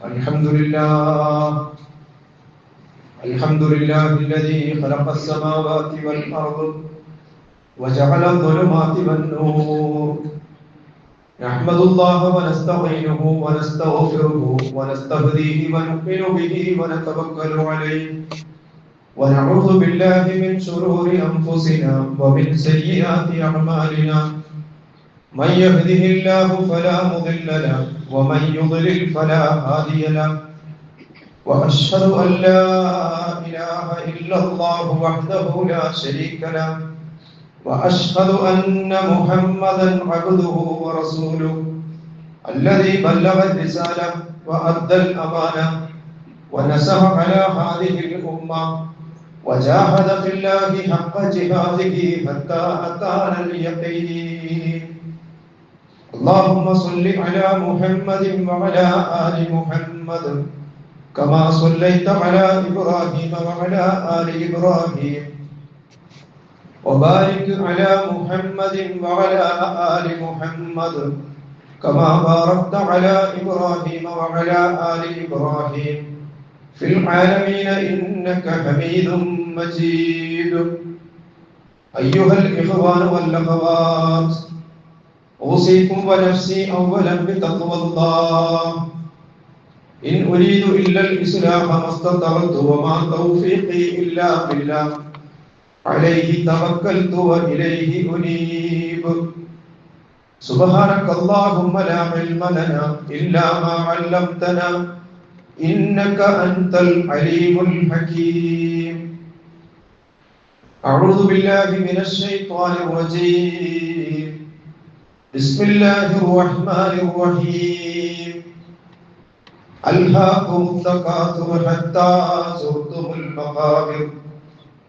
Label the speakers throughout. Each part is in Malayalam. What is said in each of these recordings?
Speaker 1: الحمد لله الحمد لله الذي خلق السماوات والأرض وجعل الظلمات والنور نحمد الله ونستعينه ونستغفره ونستهديه ونؤمن به ونتوكل عليه ونعوذ بالله من شرور أنفسنا ومن سيئات أعمالنا من يهده الله فلا مضل له ومن يضلل فلا هادي له وأشهد أن لا إله إلا الله وحده لا شريك له وأشهد أن محمدا عبده ورسوله الذي بلغ الرسالة وأدى الأمانة ونصح على هذه الأمة وجاهد في الله حق جهاده حتى أتانا اليقين اللهم صل على محمد وعلى آل محمد كما صليت على إبراهيم وعلى آل إبراهيم وبارك على محمد وعلى آل محمد كما باركت على إبراهيم وعلى آل إبراهيم في العالمين إنك حميد مجيد أيها الإخوان والأخوات أوصيكم ونفسي أولا بتقوى الله إن أريد إلا الإصلاح ما استطعت وما توفيقي إلا بالله عليه توكلت وإليه أنيب سبحانك اللهم لا علم لنا إلا ما علمتنا إنك أنت العليم الحكيم أعوذ بالله من الشيطان الرجيم بسم الله الرحمن الرحيم ألهاكم التكاثر حتى زرتم المقابر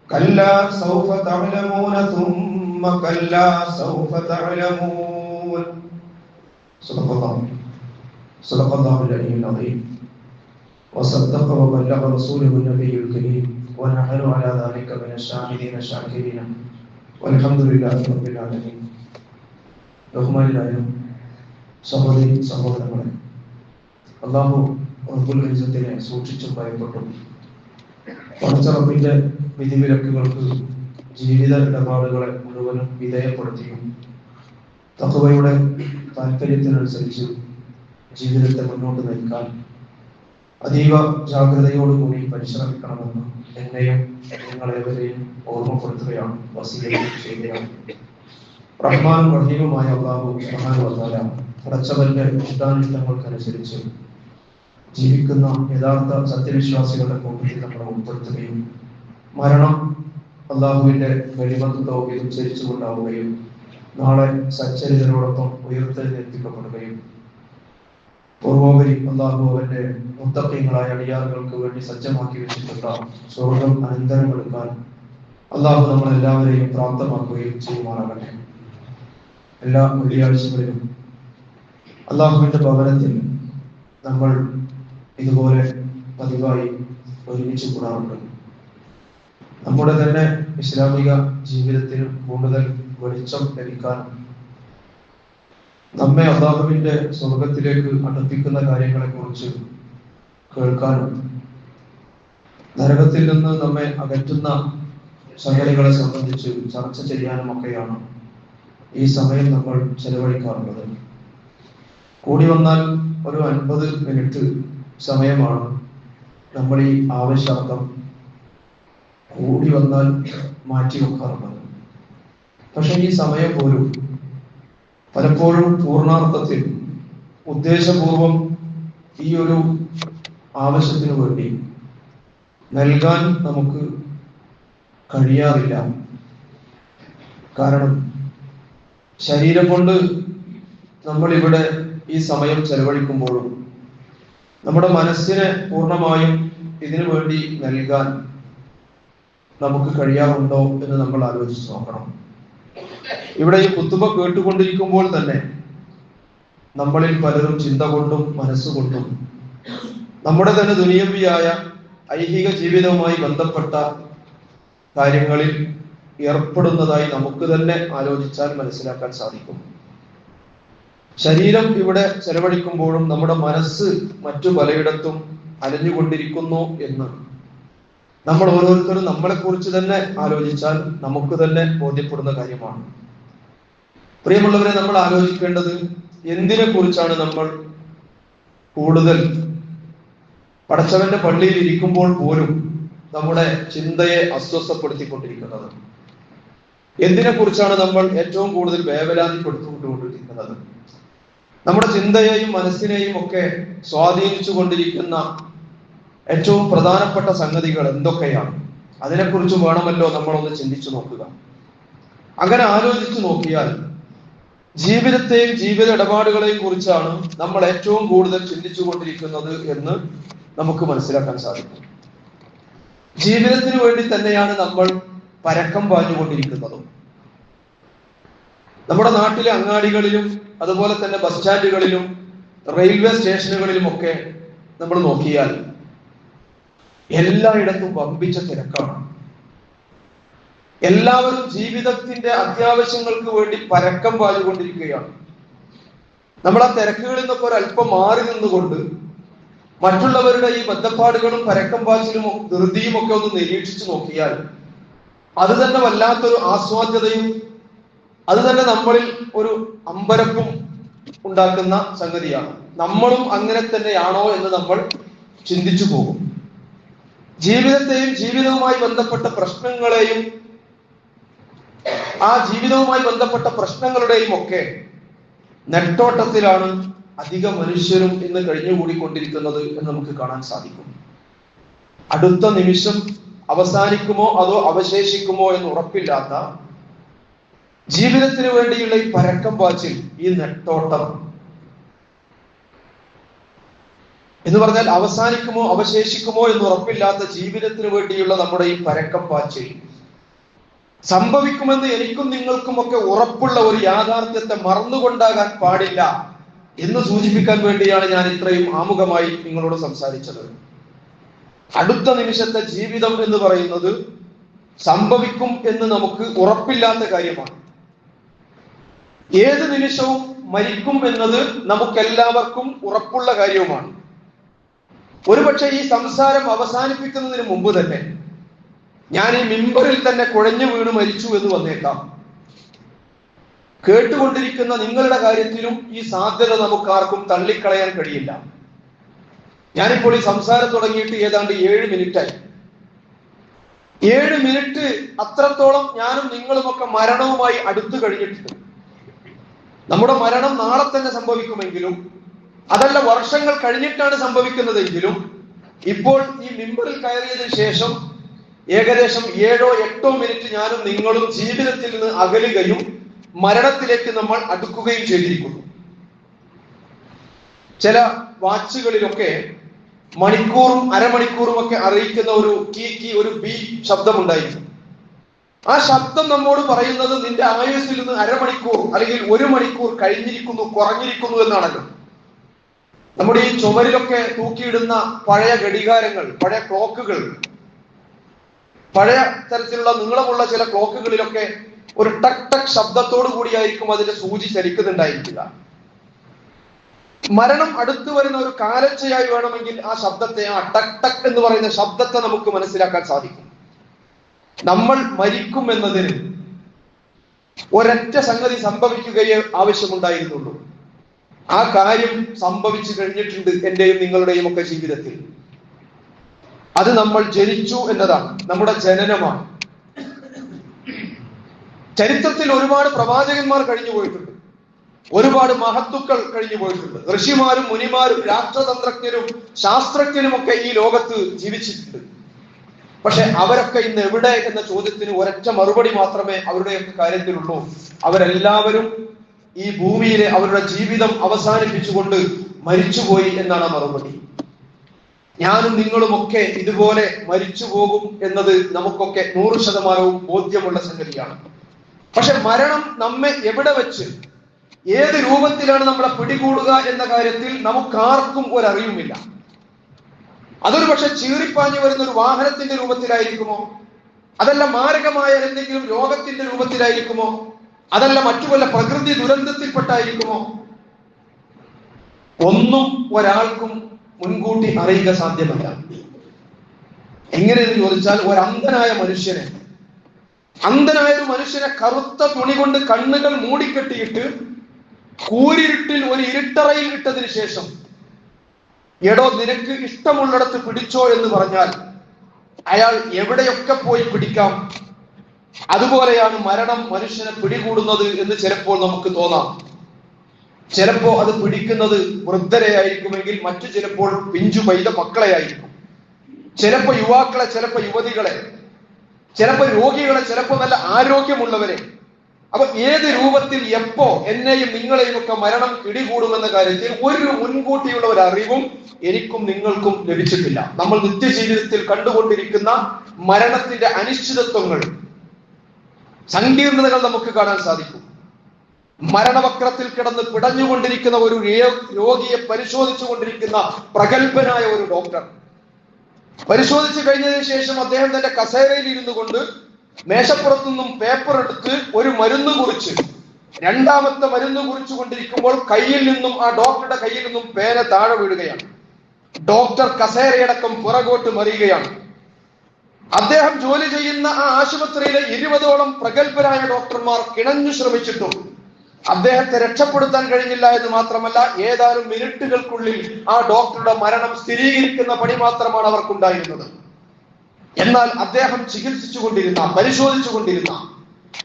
Speaker 1: كلا سوف تعلمون ثم كلا سوف تعلمون صدق الله العلي العظيم وصدق وبلغ رسوله النبي الكريم ونحن على ذلك من الشاهدين الشاكرين والحمد لله رب العالمين. ബഹുമാനിയായ സഹോദരി സഹോദരങ്ങളെ, അല്ലാഹു റബ്ബുൽ ഇസ്സത്തിനെ സൂക്ഷിച്ചും ഭയപ്പെട്ടും പടച്ചറബിന്റെ വിധിവിലക്കുകൾക്ക് ജീവിത ഇടപാടുകളെ മുഴുവനും വിധേയപ്പെടുത്തിയും തഖ്വയുടെ താല്പര്യത്തിനനുസരിച്ച് ജീവിതത്തെ മുന്നോട്ട് നയിക്കാൻ അതീവ ജാഗ്രതയോടുകൂടി പരിശ്രമിക്കണമെന്ന് എന്നെയും നിങ്ങളേവരെയും ഓർമ്മപ്പെടുത്തുകയാണ്, വസിയത്ത് ചെയ്യുകയാണ്. റഹ്മാനും റഹീമുമായ അല്ലാഹു സുബ്ഹാനഹു വ തആല പടച്ചവന്റെ ഇഷ്ടാനിഷ്ടങ്ങൾക്കനുസരിച്ച് ജീവിക്കുന്ന യഥാർത്ഥ സത്യവിശ്വാസികളുടെ കൂട്ടത്തിൽ നമ്മളെ ഉൾപ്പെടുത്തുകയും മരണം അല്ലാഹുവിന്റെ കലിമത്ത് തൗഹീദ് ഉച്ചരിച്ചുകൊണ്ടാവുകയും നാളെ സച്ചരിതരോടൊപ്പം ഉയർത്തെഴുന്നേൽപ്പിക്കപ്പെടുകയും പൂർവോപരി അല്ലാഹു അവന്റെ മുത്തഖീങ്ങളായ അടിയാറുകൾക്ക് വേണ്ടി സജ്ജമാക്കി വെച്ചിട്ടുള്ള സ്വർഗ്ഗം അനന്തരം എടുക്കാൻ അല്ലാഹു നമ്മളെല്ലാവരെയും പ്രാപ്തമാക്കുകയും ചെയ്യുമാറാകട്ടെ. എല്ലാ വെള്ളിയാഴ്ചകളിലും അല്ലാഹുവിന്റെ ഭവനത്തിൽ നമ്മൾ ഇതുപോലെ പതിവായി ഒരുമിച്ച് കൂടാറുണ്ട്. നമ്മുടെ തന്നെ ഇസ്ലാമിക ജീവിതത്തിന് കൂടുതൽ വെളിച്ചം ലഭിക്കാനും നമ്മെ അല്ലാഹുവിന്റെ സ്വർഗത്തിലേക്ക് അടുപ്പിക്കുന്ന കാര്യങ്ങളെ കുറിച്ച് കേൾക്കാനും നരകത്തിൽ നിന്ന് നമ്മെ അകറ്റുന്ന സംഗതികളെ സംബന്ധിച്ച് ചർച്ച ചെയ്യാനുമൊക്കെയാണ് ഈ സമയം നമ്മൾ ചെലവഴിക്കാറുള്ളത്. കൂടി വന്നാൽ ഒരു 50 മിനിറ്റ് സമയമാണ് നമ്മൾ ഈ ആവശ്യാർത്ഥം കൂടി വന്നാൽ മാറ്റി വെക്കാറുള്ളത്. പക്ഷെ ഈ സമയം പോലും പലപ്പോഴും പൂർണ്ണാർത്ഥത്തിൽ ഉദ്ദേശപൂർവം ഈ ഒരു ആവശ്യത്തിനു വേണ്ടി നൽകാൻ നമുക്ക് കഴിയാറില്ല. കാരണം ശരീരം കൊണ്ട് നമ്മൾ ഇവിടെ ഈ സമയം ചെലവഴിക്കുമ്പോഴും നമ്മുടെ മനസ്സിനെ പൂർണ്ണമായും ഇതിനു വേണ്ടി നൽകാൻ നമുക്ക് കഴിയാറുണ്ടോ എന്ന് നമ്മൾ ആലോചിച്ച് നോക്കണം. ഇവിടെ ഈ കുത്തുബ കേട്ടുകൊണ്ടിരിക്കുമ്പോൾ തന്നെ നമ്മളിൽ പലരും ചിന്ത കൊണ്ടും മനസ്സുകൊണ്ടും നമ്മുടെ തന്നെ ദുനിയവിയായ ഐഹിക ജീവിതവുമായി ബന്ധപ്പെട്ട കാര്യങ്ങളിൽ ഏർപ്പെടുന്നതായി നമുക്ക് തന്നെ ആലോചിച്ചാൽ മനസ്സിലാക്കാൻ സാധിക്കും. ശരീരം ഇവിടെ ചെലവഴിക്കുമ്പോഴും നമ്മുടെ മനസ്സ് മറ്റു പലയിടത്തും അലഞ്ഞുകൊണ്ടിരിക്കുന്നു എന്ന് നമ്മൾ ഓരോരുത്തരും നമ്മളെക്കുറിച്ച് തന്നെ ആലോചിച്ചാൽ നമുക്ക് തന്നെ ബോധ്യപ്പെടുന്ന കാര്യമാണ്. പ്രിയമുള്ളവരെ, നമ്മൾ ആലോചിക്കേണ്ടത് എന്തിനെ കുറിച്ചാണ് നമ്മൾ കൂടുതൽ പടച്ചവന്റെ പള്ളിയിൽ ഇരിക്കുമ്പോൾ പോലും നമ്മുടെ ചിന്തയെ അസ്വസ്ഥപ്പെടുത്തിക്കൊണ്ടിരിക്കുന്നത്? എന്തിനെ കുറിച്ചാണ് നമ്മൾ ഏറ്റവും കൂടുതൽ വേവലാതിപ്പെടുത്തിക്കൊണ്ടിരിക്കുന്നത്? നമ്മുടെ ചിന്തയെയും മനസ്സിനെയും ഒക്കെ സ്വാധീനിച്ചു കൊണ്ടിരിക്കുന്ന ഏറ്റവും പ്രധാനപ്പെട്ട സംഗതികൾ എന്തൊക്കെയാണ്? അതിനെക്കുറിച്ച് വേണമല്ലോ നമ്മളൊന്ന് ചിന്തിച്ചു നോക്കുക. അങ്ങനെ ആലോചിച്ചു നോക്കിയാൽ ജീവിതത്തെയും ജീവിത ഇടപാടുകളെയും കുറിച്ചാണ് നമ്മൾ ഏറ്റവും കൂടുതൽ ചിന്തിച്ചു കൊണ്ടിരിക്കുന്നത് എന്ന് നമുക്ക് മനസ്സിലാക്കാൻ സാധിക്കും. ജീവിതത്തിന് വേണ്ടി തന്നെയാണ് നമ്മൾ പരക്കം പാഞ്ഞുകൊണ്ടിരിക്കുന്നതും. നമ്മുടെ നാട്ടിലെ അങ്ങാടികളിലും അതുപോലെ തന്നെ ബസ് സ്റ്റാൻഡുകളിലും റെയിൽവേ സ്റ്റേഷനുകളിലും ഒക്കെ നമ്മൾ നോക്കിയാൽ എല്ലായിടത്തും വമ്പിച്ച തിരക്കാണ്. എല്ലാവരും ജീവിതത്തിന്റെ അത്യാവശ്യങ്ങൾക്ക് വേണ്ടി പരക്കം പാഞ്ഞുകൊണ്ടിരിക്കുകയാണ്. നമ്മൾ ആ തിരക്കുകളിൽ നിന്നൊക്കെ ഒരല്പം മാറി നിന്നുകൊണ്ട് മറ്റുള്ളവരുടെ ഈ ബന്ധപ്പാടുകളും പരക്കം പാച്ചിലും ധൃതിയും ഒക്കെ ഒന്ന് നിരീക്ഷിച്ചു നോക്കിയാൽ അത് തന്നെ വല്ലാത്തൊരു ആസ്വാദ്യതയും അത് തന്നെ നമ്മളിൽ ഒരു അമ്പരപ്പും ഉണ്ടാക്കുന്ന സംഗതിയാണ്. നമ്മളും അങ്ങനെ തന്നെയാണോ എന്ന് നമ്മൾ ചിന്തിച്ചു പോകും. ജീവിതത്തെയും ജീവിതവുമായി ബന്ധപ്പെട്ട പ്രശ്നങ്ങളെയും ആ ജീവിതവുമായി ബന്ധപ്പെട്ട പ്രശ്നങ്ങളുടെയും ഒക്കെ നെട്ടോട്ടത്തിലാണ് അധിക മനുഷ്യരും ഇന്ന് കഴിഞ്ഞുകൂടിക്കൊണ്ടിരിക്കുന്നത് എന്ന് നമുക്ക് കാണാൻ സാധിക്കും. അടുത്ത നിമിഷം അവസാനിക്കുമോ അതോ അവശേഷിക്കുമോ എന്ന് ഉറപ്പില്ലാത്ത ജീവിതത്തിന് വേണ്ടിയുള്ള ഈ പരക്കം പാച്ചിൽ, ഈ നെട്ടോട്ടം എന്ന് പറഞ്ഞാൽ അവസാനിക്കുമോ അവശേഷിക്കുമോ എന്ന് ഉറപ്പില്ലാത്ത ജീവിതത്തിന് വേണ്ടിയുള്ള നമ്മുടെ ഈ പരക്കം പാച്ചിൽ സംഭവിക്കുമെന്ന് എനിക്കും നിങ്ങൾക്കും ഒക്കെ ഉറപ്പുള്ള ഒരു യാഥാർത്ഥ്യത്തെ മറന്നുകൊണ്ടാകാൻ പാടില്ല എന്ന് സൂചിപ്പിക്കാൻ വേണ്ടിയാണ് ഞാൻ ഇത്രയും ആമുഖമായി നിങ്ങളോട് സംസാരിച്ചത്. അടുത്ത നിമിഷത്തെ ജീവിതം എന്ന് പറയുന്നത് സംഭവിക്കും എന്ന് നമുക്ക് ഉറപ്പില്ലാത്ത കാര്യമാണ്. ഏത് നിമിഷവും മരിക്കും എന്നത് നമുക്കെല്ലാവർക്കും ഉറപ്പുള്ള കാര്യവുമാണ്. ഒരുപക്ഷെ ഈ സംസാരം അവസാനിപ്പിക്കുന്നതിന് മുമ്പ് തന്നെ ഞാൻ ഈ മിമ്പറിൽ തന്നെ കുഴഞ്ഞു വീണ് മരിച്ചു എന്ന് വന്നേക്കാം. കേട്ടുകൊണ്ടിരിക്കുന്ന നിങ്ങളുടെ കാര്യത്തിലും ഈ സാധ്യത നമുക്കാർക്കും തള്ളിക്കളയാൻ കഴിയില്ല. ഞാനിപ്പോൾ ഈ സംസാരം തുടങ്ങിയിട്ട് ഏതാണ്ട് 7 മിനിറ്റായി. 7 മിനിറ്റ് അത്രത്തോളം ഞാനും നിങ്ങളുമൊക്കെ മരണവുമായി അടുത്തു കഴിഞ്ഞിട്ടുണ്ട്. നമ്മുടെ മരണം നാളെ തന്നെ സംഭവിക്കുമെങ്കിലും, അതല്ല വർഷങ്ങൾ കഴിഞ്ഞിട്ടാണ് സംഭവിക്കുന്നതെങ്കിലും, ഇപ്പോൾ ഈ മിമ്പറിൽ കയറിയതിനു ശേഷം ഏകദേശം 7-8 മിനിറ്റ് ഞാനും നിങ്ങളും ജീവിതത്തിൽ നിന്ന് അകലുകയും മരണത്തിലേക്ക് നമ്മൾ അടുക്കുകയും ചെയ്തിരിക്കുന്നു. ചില വാച്ചുകളിലൊക്കെ മണിക്കൂറും അരമണിക്കൂറും ഒക്കെ അറിയിക്കുന്ന ഒരു ഒരു ബി ശബ്ദമുണ്ടായിരുന്നു. ആ ശബ്ദം നമ്മോട് പറയുന്നത് നിന്റെ ആയുസ്സിൽ നിന്ന് അരമണിക്കൂർ അല്ലെങ്കിൽ 1 മണിക്കൂർ കഴിഞ്ഞിരിക്കുന്നു, കുറഞ്ഞിരിക്കുന്നു എന്നാണല്ലോ. നമ്മുടെ ഈ ചുമരിലൊക്കെ തൂക്കിയിടുന്ന പഴയ ഘടികാരങ്ങൾ, പഴയ ക്ലോക്കുകൾ, പഴയ തരത്തിലുള്ള നീളമുള്ള ചില ക്ലോക്കുകളിലൊക്കെ ഒരു ടക് ടക് ശബ്ദത്തോടു കൂടിയായിരിക്കും അതിന്റെ സൂചി ചലിക്കുന്നുണ്ടായിരിക്കുക. മരണം അടുത്തു വരുന്ന ഒരു കാലച്ചയായി വേണമെങ്കിൽ ആ ശബ്ദത്തെ, ആ ടക് ടക് എന്ന് പറയുന്ന ശബ്ദത്തെ നമുക്ക് മനസ്സിലാക്കാൻ സാധിക്കും. നമ്മൾ മരിക്കും എന്നതിന് ഒരൊറ്റ സംഗതി സംഭവിക്കുകയേ ആവശ്യമുണ്ടായിരുന്നുള്ളൂ. ആ കാര്യം സംഭവിച്ചു കഴിഞ്ഞിട്ടുണ്ട് എന്റെയും നിങ്ങളുടെയും ഒക്കെ ജീവിതത്തിൽ. അത് നമ്മൾ ജനിച്ചു എന്നതാണ്, നമ്മുടെ ജനനമാണ്. ചരിത്രത്തിൽ ഒരുപാട് പ്രവാചകന്മാർ കഴിഞ്ഞു പോയിട്ടുണ്ട്, ഒരുപാട് മഹത്തുക്കൾ കഴിഞ്ഞു പോയിട്ടുണ്ട്. ഋഷിമാരും മുനിമാരും രാഷ്ട്രതന്ത്രജ്ഞരും ശാസ്ത്രജ്ഞരും ഒക്കെ ഈ ലോകത്ത് ജീവിച്ചിട്ടുണ്ട്. പക്ഷെ അവരൊക്കെ ഇന്ന് എവിടെ എന്ന ചോദ്യത്തിന് ഒരൊറ്റ മറുപടി മാത്രമേ അവരുടെയൊക്കെ കാര്യത്തിലുള്ളൂ. അവരെല്ലാവരും ഈ ഭൂമിയിലെ അവരുടെ ജീവിതം അവസാനിപ്പിച്ചുകൊണ്ട് മരിച്ചുപോയി എന്നാണ് ആ മറുപടി. ഞാനും നിങ്ങളുമൊക്കെ ഇതുപോലെ മരിച്ചു പോകും എന്നത് നമുക്കൊക്കെ 100% ബോധ്യമുള്ള സംഗതിയാണ്. പക്ഷെ മരണം നമ്മെ എവിടെ വെച്ച് ഏത് രൂപത്തിലാണ് നമ്മളെ പിടികൂടുക എന്ന കാര്യത്തിൽ നമുക്കാർക്കും ഒരറിവുമില്ല. അതൊരു പക്ഷെ ചീറിപ്പാഞ്ഞു വരുന്ന ഒരു വാഹനത്തിന്റെ രൂപത്തിലായിരിക്കുമോ, അതല്ല മാരകമായ എന്തെങ്കിലും രോഗത്തിന്റെ രൂപത്തിലായിരിക്കുമോ, അതല്ല മറ്റു വല്ല പ്രകൃതി ദുരന്തത്തിൽപ്പെട്ടായിരിക്കുമോ, ഒന്നും ഒരാൾക്കും മുൻകൂട്ടി അറിയുക സാധ്യമല്ല. എങ്ങനെയെന്ന് ചോദിച്ചാൽ, അന്ധനായ ഒരു മനുഷ്യനെ കറുത്ത തുണി കൊണ്ട് കണ്ണുകൾ മൂടിക്കെട്ടിയിട്ട് കൂരിരുട്ടിൽ ഒരു ഇരുട്ടറയിൽ ഇട്ടതിന് ശേഷം എടോ നിനക്ക് ഇഷ്ടമുള്ളിടത്ത് പിടിച്ചോ എന്ന് പറഞ്ഞാൽ അയാൾ എവിടെയൊക്കെ പോയി പിടിക്കാം. അതുപോലെയാണ് മരണം മനുഷ്യനെ പിടികൂടുന്നത് എന്ന് ചിലപ്പോൾ നമുക്ക് തോന്നാം. ചിലപ്പോ അത് പിടിക്കുന്നത് വൃദ്ധരെ ആയിരിക്കുമെങ്കിൽ മറ്റു ചിലപ്പോൾ പിഞ്ചു പൈത മക്കളെ ആയിരിക്കും, ചിലപ്പോ യുവാക്കളെ, ചിലപ്പോ യുവതികളെ, ചിലപ്പോ രോഗികളെ, ചിലപ്പോ നല്ല ആരോഗ്യമുള്ളവരെ. അപ്പൊ ഏത് രൂപത്തിൽ എപ്പോ എന്നെയും നിങ്ങളെയും ഒക്കെ മരണം പിടികൂടുമെന്ന കാര്യത്തിൽ ഒരു മുൻകൂട്ടിയുള്ള ഒരു അറിവും എനിക്കും നിങ്ങൾക്കും ലഭിച്ചിട്ടില്ല. നമ്മൾ നിത്യജീവിതത്തിൽ കണ്ടുകൊണ്ടിരിക്കുന്ന മരണത്തിന്റെ അനിശ്ചിതത്വങ്ങൾ, സങ്കീർണതകൾ നമുക്ക് കാണാൻ സാധിക്കും. മരണവക്രത്തിൽ കിടന്ന് പിടഞ്ഞുകൊണ്ടിരിക്കുന്ന ഒരു രോഗിയെ പരിശോധിച്ചു കൊണ്ടിരിക്കുന്ന പ്രഗത്ഭനായ ഒരു ഡോക്ടർ പരിശോധിച്ചു കഴിഞ്ഞതിന് ശേഷം അദ്ദേഹം തന്റെ കസേരയിൽ ഇരുന്നു കൊണ്ട് മേശപ്പുറത്തു നിന്നും പേപ്പർ എടുത്ത് ഒരു മരുന്ന് കുറിച്ച് രണ്ടാമത്തെ മരുന്ന് കുറിച്ചു കൊണ്ടിരിക്കുമ്പോൾ ആ ഡോക്ടറുടെ കയ്യിൽ നിന്നും പേന താഴെ വീഴുകയാണ്. ഡോക്ടർ കസേരയടക്കം പുറകോട്ട് മറിയുകയാണ്. അദ്ദേഹം ജോലി ചെയ്യുന്ന ആ ആശുപത്രിയിലെ 20ഓളം പ്രഗത്ഭരായ ഡോക്ടർമാർ കിണഞ്ഞു ശ്രമിച്ചിട്ടും അദ്ദേഹത്തെ രക്ഷപ്പെടുത്താൻ കഴിഞ്ഞില്ല എന്ന് മാത്രമല്ല, ഏതാനും മിനിറ്റുകൾക്കുള്ളിൽ ആ ഡോക്ടറുടെ മരണം സ്ഥിരീകരിക്കുന്ന പണി മാത്രമാണ് അവർക്കുണ്ടായിരുന്നത്. എന്നാൽ അദ്ദേഹം പരിശോധിച്ചുകൊണ്ടിരുന്ന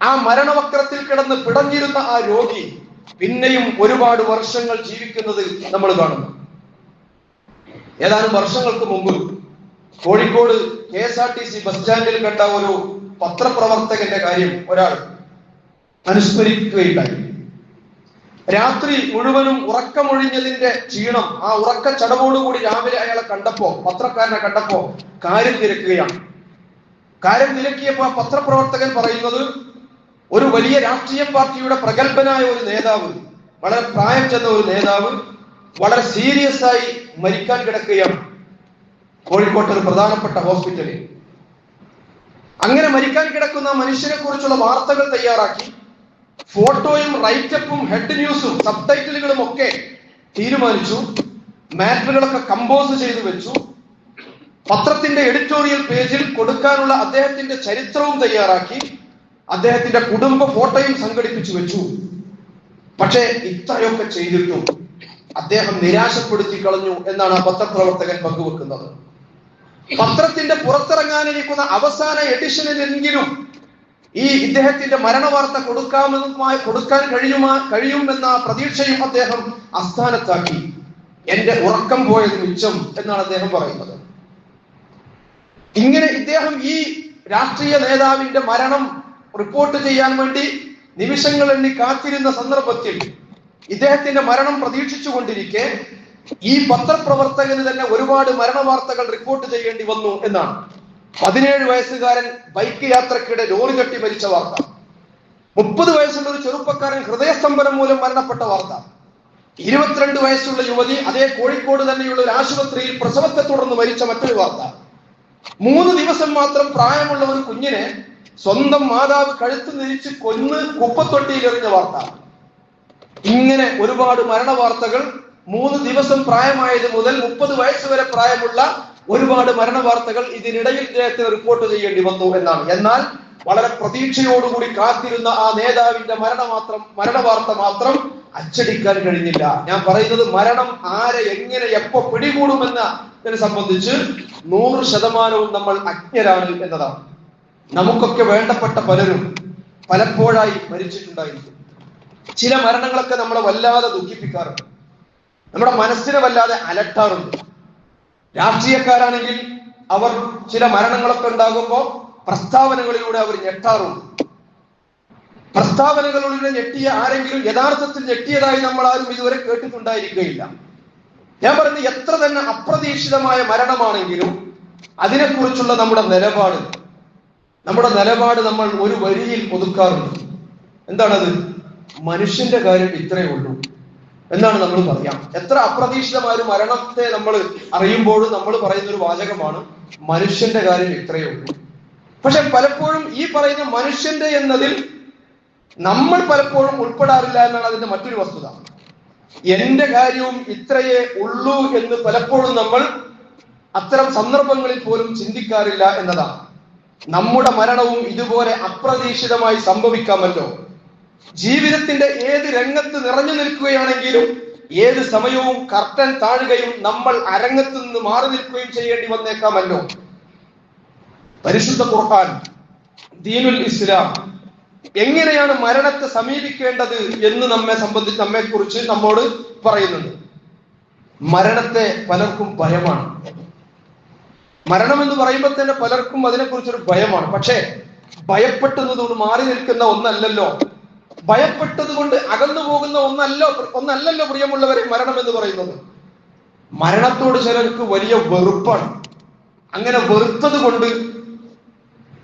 Speaker 1: ആ മരണവക്രത്തിൽ കിടന്ന് പിടഞ്ഞിരുന്ന ആ രോഗി പിന്നെയും ഒരുപാട് വർഷങ്ങൾ ജീവിക്കുന്നത് നമ്മൾ കാണുന്നു. ഏതാനും വർഷങ്ങൾക്ക് മുമ്പ് കോഴിക്കോട് KSRTC ബസ് സ്റ്റാൻഡിൽ കണ്ട ഒരു പത്രപ്രവർത്തകന്റെ കാര്യം ഒരാൾ അനുസ്മരിക്കുകയുണ്ടായി. രാത്രി മുഴുവനും ഉറക്കമൊഴിഞ്ഞതിന്റെ ക്ഷീണം, ആ ഉറക്കച്ചടവോടുകൂടി രാവിലെ അയാളെ പത്രക്കാരനെ കണ്ടപ്പോ കാര്യം തിരക്കുകയാണ്. കാര്യം തിരക്കിയപ്പോ ആ പത്രപ്രവർത്തകൻ പറയുന്നത്, ഒരു വലിയ രാഷ്ട്രീയ പാർട്ടിയുടെ പ്രഗത്ഭനായ ഒരു നേതാവ്, വളരെ പ്രായം ചെന്ന ഒരു നേതാവ് വളരെ സീരിയസ് ആയി മരിക്കാൻ കിടക്കുകയാണ് കോഴിക്കോട്ടെ ഒരു പ്രധാനപ്പെട്ട ഹോസ്പിറ്റലിൽ. അങ്ങനെ മരിക്കാൻ കിടക്കുന്ന മനുഷ്യനെ കുറിച്ചുള്ള വാർത്തകൾ തയ്യാറാക്കി ഫോട്ടോയും റൈറ്റപ്പും ഹെഡ് ന്യൂസും സബ് ടൈറ്റിലുകളും ഒക്കെ തീരുമാനിച്ചു. മാറ്ററുകളൊക്കെ കമ്പോസ് ചെയ്തു വെച്ചു. പത്രത്തിന്റെ എഡിറ്റോറിയൽ പേജിൽ കൊടുക്കാനുള്ള അദ്ദേഹത്തിന്റെ ചരിത്രവും തയ്യാറാക്കി. അദ്ദേഹത്തിന്റെ കുടുംബ ഫോട്ടോയും സംഘടിപ്പിച്ചു വെച്ചു. പക്ഷേ ഇത്രയൊക്കെ ചെയ്തിട്ടും അദ്ദേഹം നിരാശപ്പെടുത്തി കളഞ്ഞു എന്നാണ് ആ പത്രപ്രവർത്തകൻ പങ്കുവെക്കുന്നത്. പത്രത്തിന്റെ പുറത്തിറങ്ങാനിരിക്കുന്ന അവസാന എഡിഷനിലെങ്കിലും ഇദ്ദേഹത്തിന്റെ മരണവാർത്ത കൊടുക്കാൻ കഴിയുമെന്ന പ്രതീക്ഷയും അദ്ദേഹം അസ്ഥാനത്താക്കി. എന്റെ ഉറക്കം പോയത് മിച്ചം എന്നാണ് അദ്ദേഹം പറയുന്നത്. ഇങ്ങനെ ഇദ്ദേഹം ഈ രാഷ്ട്രീയ നേതാവിന്റെ മരണം റിപ്പോർട്ട് ചെയ്യാൻ വേണ്ടി നിമിഷങ്ങൾ എണ്ണി കാത്തിരുന്ന സന്ദർഭത്തിൽ ഇദ്ദേഹത്തിന്റെ മരണം പ്രതീക്ഷിച്ചുകൊണ്ടിരിക്കെ ഈ പത്രപ്രവർത്തകന് തന്നെ ഒരുപാട് മരണവാർത്തകൾ റിപ്പോർട്ട് ചെയ്യേണ്ടി വന്നു എന്നാണ്. 17 വയസ്സുകാരൻ ബൈക്ക് യാത്രക്കിടെ ലോറി തട്ടി മരിച്ച വാർത്ത, 30 വയസ്സുള്ള ഒരു ചെറുപ്പക്കാരൻ ഹൃദയസ്തംഭനം മൂലം മരണപ്പെട്ട വാർത്ത, 22 വയസ്സുള്ള യുവതി അതേ കോഴിക്കോട് തന്നെയുള്ള ഒരു ആശുപത്രിയിൽ പ്രസവത്തെ തുടർന്ന് മരിച്ച മറ്റൊരു വാർത്ത, 3 ദിവസം മാത്രം പ്രായമുള്ള ഒരു കുഞ്ഞിനെ സ്വന്തം മാതാവ് കഴുത്ത് നിരിച്ച് കൊന്ന് കുപ്പത്തൊട്ടിയിൽ എറിഞ്ഞ വാർത്ത. ഇങ്ങനെ ഒരുപാട് മരണവാർത്തകൾ 3 ദിവസം പ്രായമായത് മുതൽ 30 വയസ്സ് വരെ പ്രായമുള്ള ഒരുപാട് മരണവാർത്തകൾ ഇതിനിടയിൽ ഇദ്ദേഹത്തിന് റിപ്പോർട്ട് ചെയ്യേണ്ടി വന്നു എന്നാണ്. എന്നാൽ വളരെ പ്രതീക്ഷയോടുകൂടി കാത്തിരുന്ന ആ നേതാവിന്റെ മരണവാർത്ത മാത്രം അച്ചടിക്കാൻ കഴിഞ്ഞില്ല. ഞാൻ പറയുന്നത് മരണം ആരെ എങ്ങനെ എപ്പോ പിടികൂടുമെന്നതിനെ സംബന്ധിച്ച് 100% നമ്മൾ അജ്ഞരാണ് എന്നതാണ്. നമുക്കൊക്കെ വേണ്ടപ്പെട്ട പലരും പലപ്പോഴായി മരിച്ചിട്ടുണ്ടായിരിക്കും. ചില മരണങ്ങളൊക്കെ നമ്മളെ വല്ലാതെ ദുഃഖിപ്പിക്കാറുണ്ട്, നമ്മുടെ മനസ്സിനെ വല്ലാതെ അലട്ടാറുണ്ട്. രാഷ്ട്രീയക്കാരാണെങ്കിൽ അവർ ചില മരണങ്ങളൊക്കെ ഉണ്ടാകുമ്പോൾ പ്രസ്താവനകളിലൂടെ അവർ ഞെട്ടാറുണ്ട്. പ്രസ്താവനകളിലൂടെ ഞെട്ടിയ ആരെങ്കിലും യഥാർത്ഥത്തിൽ ഞെട്ടിയതായി നമ്മൾ ആരും ഇതുവരെ കേട്ടിട്ടുണ്ടായിരിക്കുകയില്ല. ഞാൻ പറയുന്നത് എത്ര തന്നെ അപ്രതീക്ഷിതമായ മരണമാണെങ്കിലും അതിനെക്കുറിച്ചുള്ള നമ്മുടെ നിലപാട് നമ്മൾ ഒരു വരിയിൽ ഒതുക്കാറുണ്ട്. എന്താണത്? മനുഷ്യന്റെ കാര്യം ഇത്രയേ ഉള്ളൂ എന്നാണ് നമ്മൾ പറയാം. എത്ര അപ്രതീക്ഷിതമായ ഒരു മരണത്തെ നമ്മൾ അറിയുമ്പോഴും നമ്മൾ പറയുന്ന ഒരു വാചകമാണ് മനുഷ്യന്റെ കാര്യം ഇത്രയേ ഉള്ളൂ. പക്ഷെ പലപ്പോഴും ഈ പറയുന്ന മനുഷ്യന്റെ എന്നതിൽ നമ്മൾ പലപ്പോഴും ഉൾപ്പെടാറില്ല എന്നാണ് അതിന്റെ മറ്റൊരു വസ്തുത. എന്റെ കാര്യവും ഇത്രയേ ഉള്ളൂ എന്ന് പലപ്പോഴും നമ്മൾ അത്തരം സന്ദർഭങ്ങളിൽ പോലും ചിന്തിക്കാറില്ല എന്നതാണ്. നമ്മുടെ മരണവും ഇതുപോലെ അപ്രതീക്ഷിതമായി സംഭവിക്കാമല്ലോ. ജീവിതത്തിന്റെ ഏത് രംഗത്ത് നിറഞ്ഞു നിൽക്കുകയാണെങ്കിലും ഏത് സമയവും കർട്ടൻ താഴുകയും നമ്മൾ അരങ്ങത്ത് നിന്ന് മാറി നിൽക്കുകയും ചെയ്യേണ്ടി വന്നേക്കാമല്ലോ. പരിശുദ്ധ ഖുർആൻ, ദീനുൽ ഇസ്ലാം എങ്ങനെയാണ് മരണത്തെ സമീപിക്കേണ്ടത് എന്ന് നമ്മെക്കുറിച്ച് നമ്മോട് പറയുന്നുണ്ട്. മരണത്തെ പലർക്കും ഭയമാണ്. മരണം എന്ന് പറയുമ്പോൾ തന്നെ പലർക്കും അതിനെക്കുറിച്ചൊരു ഭയമാണ്. പക്ഷേ ഭയപ്പെട്ടതുകൊണ്ട് മാറി നിൽക്കുന്ന ഒന്നല്ലല്ലോ, ഭയപ്പെട്ടത് കൊണ്ട് അകന്നു പോകുന്ന ഒന്നല്ലല്ലോ പ്രിയമുള്ളവരെ മരണം എന്ന് പറയുന്നത്. മരണത്തോട് ചിലർക്ക് വലിയ വെറുപ്പാണ്. അങ്ങനെ വെറുത്തത് കൊണ്ട്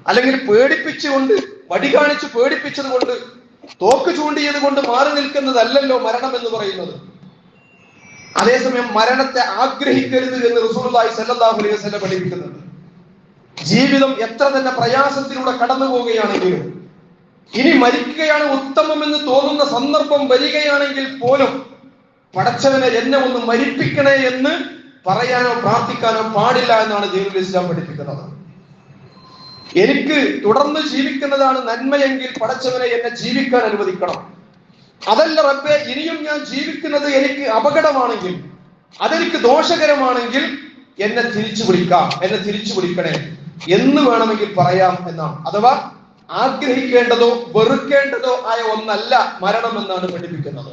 Speaker 1: അല്ലെങ്കിൽ പേടിപ്പിച്ചുകൊണ്ട്, വടി കാണിച്ച് പേടിപ്പിച്ചത് കൊണ്ട്, തോക്ക് ചൂണ്ടിയത് കൊണ്ട് മാറി നിൽക്കുന്നതല്ലല്ലോ മരണം എന്ന് പറയുന്നത്. അതേസമയം മരണത്തെ ആഗ്രഹിക്കരുത് എന്ന് റസൂലുള്ളാഹി സ്വല്ലല്ലാഹു അലൈഹി വസല്ലം പഠിപ്പിക്കുന്നുണ്ട്. ജീവിതം എത്ര തന്നെ പ്രയാസത്തിലൂടെ കടന്നു പോവുകയാണെങ്കിലും, ഇനി മരിക്കുകയാണ് ഉത്തമമെന്ന് തോന്നുന്ന സന്ദർഭം വരികയാണെങ്കിൽ പോലും പടച്ചവനെ എന്നെ ഒന്ന് മരിപ്പിക്കണേ എന്ന് പറയാനോ പ്രാർത്ഥിക്കാനോ പാടില്ല എന്നാണ് ദീനുൽ ഇസ്ലാം പഠിപ്പിക്കുന്നത്. എനിക്ക് തുടർന്ന് ജീവിക്കുന്നതാണ് നന്മയെങ്കിൽ പടച്ചവനെ എന്നെ ജീവിക്കാൻ അനുവദിക്കണം. അതല്ല റബ്ബേ, ഇനിയും ഞാൻ ജീവിക്കുന്നത് എനിക്ക് അപകടമാണെങ്കിൽ, അതെനിക്ക് ദോഷകരമാണെങ്കിൽ എന്നെ തിരിച്ചു പിടിക്കണേ എന്ന് വേണമെങ്കിൽ പറയാം എന്നാണ്. അഥവാ ആഗ്രഹിക്കേണ്ടതോ വെറുക്കേണ്ടതോ ആയ ഒന്നല്ല മരണം എന്നാണ് പഠിപ്പിക്കുന്നത്.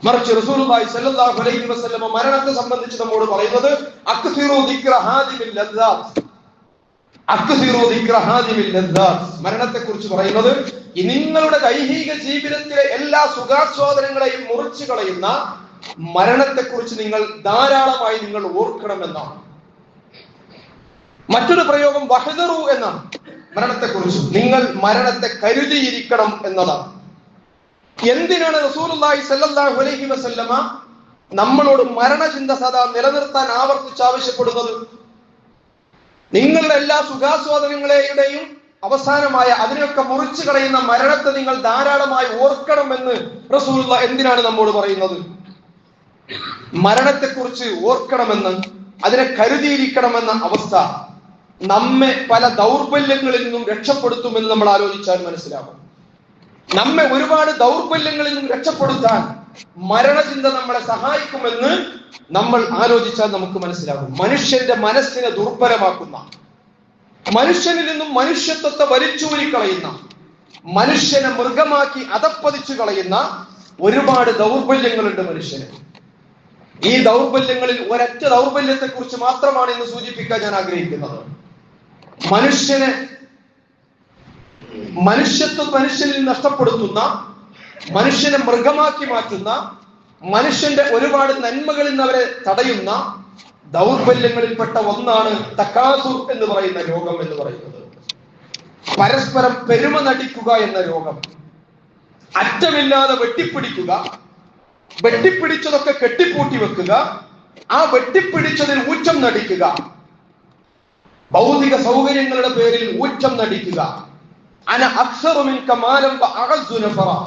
Speaker 1: മറിച്ച് റസൂലുള്ളാഹി സ്വല്ലല്ലാഹു അലൈഹി വസല്ലം മരണത്തെ സംബന്ധിച്ച് നമ്മോട് പറയുന്നത് അക്സിറു ദിക്ര ഹാദിമിൽ ലദ്ദാത്ത്. മരണത്തെ കുറിച്ച് പറയുന്നത് നിങ്ങളുടെ ദൈഹിക ജീവിതത്തിലെ എല്ലാ സുഖാസ്വാദനങ്ങളെയും മുറിച്ചു കളയുന്ന മരണത്തെ കുറിച്ച് നിങ്ങൾ ധാരാളമായി നിങ്ങൾ ഓർക്കണമെന്നാണ്. മറ്റൊരു പ്രയോഗം വഹ്ദറു എന്നാണ്. മരണത്തെ കുറിച്ച് നിങ്ങൾ മരണത്തെ കരുതിയിരിക്കണം എന്നതാണ്. എന്തിനാണ് റസൂലുള്ളാഹി സ്വല്ലല്ലാഹു അലൈഹി വസല്ലമ നമ്മളോട് മരണചിന്ത സദാ നിലനിർത്താൻ ആവർത്തിച്ച് ആവശ്യപ്പെടുന്നത്? നിങ്ങളുടെ എല്ലാ സുഖാസ്വാദനങ്ങളെയും അവസാനമായ അതിനെയൊക്കെ മുറിച്ചു കളയുന്ന മരണത്തെ നിങ്ങൾ ധാരാളമായി ഓർക്കണമെന്ന് റസൂലുള്ളാഹി എന്തിനാണ് നമ്മോട് പറയുന്നത്? മരണത്തെക്കുറിച്ച് ഓർക്കണമെന്ന്, അതിനെ കരുതിയിരിക്കണമെന്ന അവസ്ഥ നമ്മെ പല ദൗർബല്യങ്ങളിൽ നിന്നും രക്ഷപ്പെടുത്തുമെന്ന് നമ്മൾ ആലോചിച്ചാൽ മനസ്സിലാകും. നമ്മെ ഒരുപാട് ദൗർബല്യങ്ങളിൽ നിന്നും രക്ഷപ്പെടുത്താൻ മരണചിന്ത നമ്മളെ സഹായിക്കുമെന്ന് നമ്മൾ ആലോചിച്ചാൽ നമുക്ക് മനസ്സിലാകും. മനുഷ്യന്റെ മനസ്സിനെ ദുർബലമാക്കുന്ന, മനുഷ്യനിൽ നിന്നും മനുഷ്യത്വത്തെ വലിച്ചൂരിക്കളയുന്ന, മനുഷ്യനെ മൃഗമാക്കി അധപ്പതിച്ചു കളയുന്ന ഒരുപാട് ദൗർബല്യങ്ങളുണ്ട് മനുഷ്യന്. ഈ ദൗർബല്യങ്ങളിൽ ഒരൊറ്റ ദൗർബല്യത്തെ കുറിച്ച് മാത്രമാണ് ഇന്ന് സൂചിപ്പിക്കാൻ ഞാൻ ആഗ്രഹിക്കുന്നത്. മനുഷ്യത്വം മനുഷ്യനിൽ നഷ്ടപ്പെടുത്തുന്ന, മനുഷ്യനെ മൃഗമാക്കി മാറ്റുന്ന, മനുഷ്യന്റെ ഒരുപാട് നന്മകളിൽ നിന്ന് അവരെ തടയുന്ന ദൗർബല്യങ്ങളിൽപ്പെട്ട ഒന്നാണ് തകാസുർ എന്ന് പറയുന്ന രോഗം എന്ന് പറയുന്നത്. പരസ്പരം പെരുമ നടിക്കുക എന്ന രോഗം. അറ്റമില്ലാതെ വെട്ടിപ്പിടിക്കുക, വെട്ടിപ്പിടിച്ചതൊക്കെ കെട്ടിപ്പൂട്ടി വെക്കുക, ആ വെട്ടിപ്പിടിച്ചതിൽ ഊറ്റം നടിക്കുക, ഭൗതിക സൗകര്യങ്ങളുടെ പേരിൽ ഊറ്റം നടിക്കുക.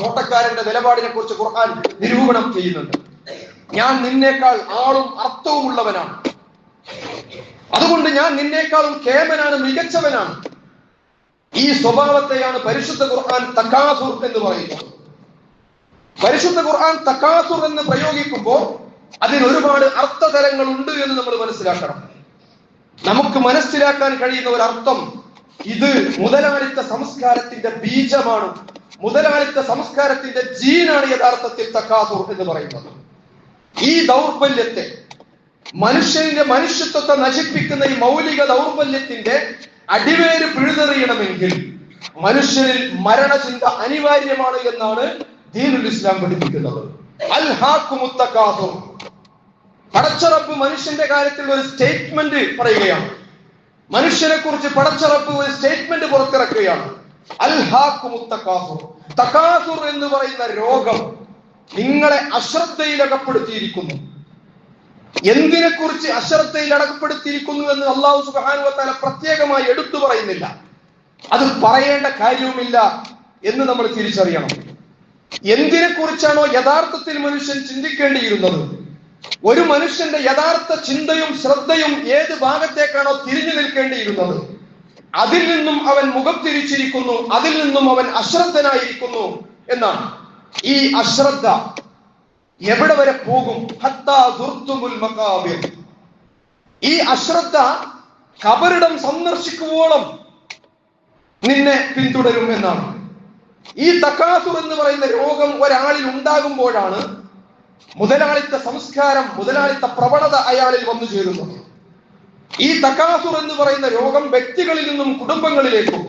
Speaker 1: തോട്ടക്കാരന്റെ നിലപാടിനെ കുറിച്ച് ഖുർആൻ നിരൂപണം ചെയ്യുന്നുണ്ട്. ഞാൻ നിന്നേക്കാൾ ആളും അർത്ഥവും ഉള്ളവനാണ്, അതുകൊണ്ട് ഞാൻ നിന്നേക്കാളും കേമനാണ്, മികച്ചവനാണ്. ഈ സ്വഭാവത്തെയാണ് പരിശുദ്ധ ഖുർആൻ തകാസുർ എന്ന് പറയുന്നത്. പരിശുദ്ധ ഖുർആൻ തകാസുർ എന്ന് പ്രയോഗിക്കുമ്പോൾ അതിന് ഒരുപാട് അർത്ഥതലങ്ങൾ ഉണ്ട് എന്ന് നമ്മൾ മനസ്സിലാക്കണം. നമുക്ക് മനസ്സിലാക്കാൻ കഴിയുന്ന ഒരു അർത്ഥം, ഇത് മുതലാളിത്ത സംസ്കാരത്തിന്റെ ബീജമാണ്, മുതലാളിത്ത സംസ്കാരത്തിന്റെ ജീനാണ് യഥാർത്ഥത്തിൽ തകാസുർ എന്ന് പറയുന്നത്. ഈ ദൗർബല്യത്തെ, മനുഷ്യന്റെ മനുഷ്യത്വത്തെ നശിപ്പിക്കുന്ന ഈ മൗലിക ദൗർബല്യത്തിന്റെ അടിവേര് പിഴുതെറിയണമെങ്കിൽ മനുഷ്യനിൽ മരണചിന്ത അനിവാര്യമാണ് എന്നാണ് ദീനുൽ ഇസ്ലാം പഠിപ്പിക്കുന്നത്. അൽഹാക്കുമുത് തകാസുർ. പടച്ചറപ്പ് മനുഷ്യന്റെ കാര്യത്തിൽ ഒരു സ്റ്റേറ്റ്മെന്റ് പറയുകയാണ്. മനുഷ്യനെ കുറിച്ച് പടച്ചറപ്പ് ഒരു സ്റ്റേറ്റ്മെന്റ് പുറത്തിറക്കുകയാണ്. അൽഹാക്കുമുത് തകാസുർ. തകാസുർ എന്ന് പറയുന്ന രോഗം നിങ്ങളെ അശ്രദ്ധയിൽ അകപ്പെടുത്തിയിരിക്കുന്നു. എന്തിനെ കുറിച്ച് അശ്രദ്ധയിൽ അകപ്പെടുത്തിയിരിക്കുന്നു എന്ന് അല്ലാഹു സുബ്ഹാനഹു വ തആല പ്രത്യേകമായി എടുത്തു പറയുന്നില്ല. അത് പറയേണ്ട കാര്യവുമില്ല എന്ന് നമ്മൾ തിരിച്ചറിയണം. എന്തിനെ കുറിച്ചാണോ യഥാർത്ഥത്തിൽ മനുഷ്യൻ ചിന്തിക്കേണ്ടിയിരുന്നത്, ഒരു മനുഷ്യന്റെ യഥാർത്ഥ ചിന്തയും ശ്രദ്ധയും ഏത് ഭാഗത്തേക്കാണോ തിരിഞ്ഞു നിൽക്കേണ്ടിയിരുന്നത്, അതിൽ നിന്നും അവൻ മുഖം തിരിച്ചിരിക്കുന്നു, അതിൽ നിന്നും അവൻ അശ്രദ്ധനായിരിക്കുന്നു എന്നാണ്. ഈ അശ്രദ്ധ എവിടെ വരെ പോകും? ഹത്താ ദുർത്തുമുൽ മഖാബിർ. ഈ അശ്രദ്ധ ഖബറിടം സന്ദർശിക്കുവോളം നിന്നെ പിന്തുടരും എന്നാണ്. ഈ തകാസുർ എന്ന് പറയുന്ന രോഗം ഒരാളിൽ ഉണ്ടാകുമ്പോഴാണ് മുതലാളിത്ത സംസ്കാരം, മുതലാളിത്ത പ്രവണത അയാളിൽ വന്നു ചേരുന്നത്. ഈ തകാസുർ എന്ന് പറയുന്ന രോഗം വ്യക്തികളിൽ നിന്നും കുടുംബങ്ങളിലേക്കും,